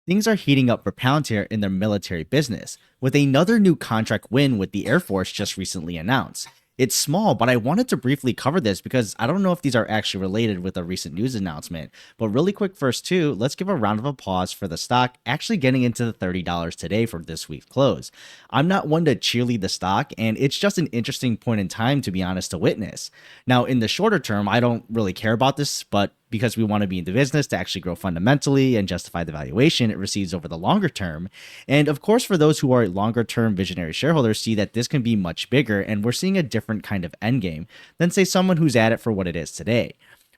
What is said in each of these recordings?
Things are heating up for Palantir in their military business, with another new contract win with the Air Force just recently announced. It's small, but I wanted to briefly cover this because I don't know if these are actually related with a recent news announcement. But really quick first too, let's give a round of applause for the stock actually getting into the $30 today for this week's close. I'm not one to cheerlead the stock, and it's just an interesting point in time, to be honest, to witness. Now, in the shorter term, I don't really care about this, but because we want to be in the business to actually grow fundamentally and justify the valuation it receives over the longer term. And of course, for those who are longer term visionary shareholders, see that this can be much bigger, and we're seeing a different kind of end game than, say, someone who's at it for what it is today.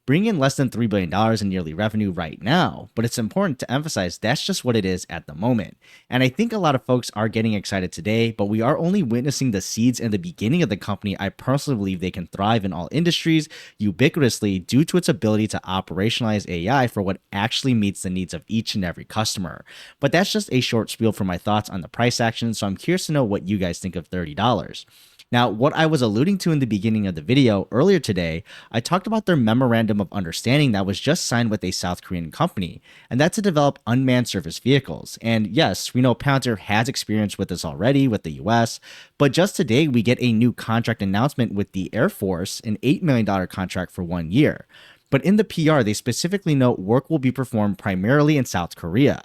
Bringing in less than $3 billion in yearly revenue right now, but it's important to emphasize that's just what it is at the moment. And I think a lot of folks are getting excited today, but we are only witnessing the seeds and the beginning of the company. I personally believe they can thrive in all industries ubiquitously due to its ability to operationalize AI for what actually meets the needs of each and every customer. But that's just a short spiel for my thoughts on the price action, so I'm curious to know what you guys think of $30. Now, what I was alluding to in the beginning of the video earlier today, I talked about their memorandum of understanding that was just signed with a South Korean company, and that's to develop unmanned surface vehicles. And yes, we know Palantir has experience with this already with the US, but just today we get a new contract announcement with the Air Force, an $8 million contract for 1 year. But in the PR, they specifically note work will be performed primarily in South Korea.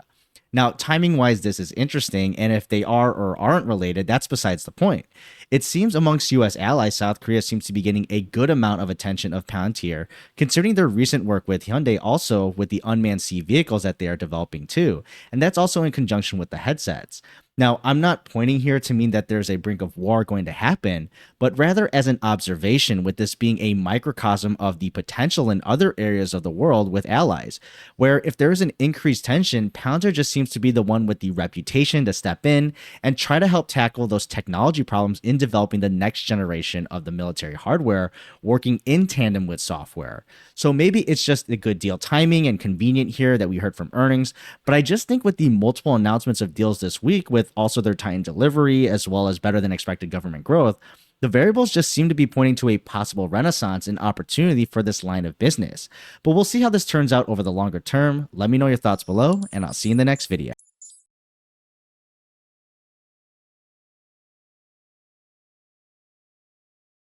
Now, timing wise, this is interesting, and if they are or aren't related, that's besides the point. It seems amongst US allies, South Korea seems to be getting a good amount of attention of Palantir, considering their recent work with Hyundai also with the unmanned sea vehicles that they are developing too, and that's also in conjunction with the headsets. Now, I'm not pointing here to mean that there's a brink of war going to happen, but rather as an observation, with this being a microcosm of the potential in other areas of the world with allies, where if there is an increased tension, Palantir just seems to be the one with the reputation to step in and try to help tackle those technology problems in developing the next generation of the military hardware, working in tandem with software. So maybe it's just a good deal timing and convenient here that we heard from earnings, but I just think with the multiple announcements of deals this week, with also their Titan delivery as well as better than expected government growth, the variables just seem to be pointing to a possible renaissance and opportunity for this line of business. But we'll see how this turns out over the longer term. Let me know your thoughts below, and I'll see you in the next video.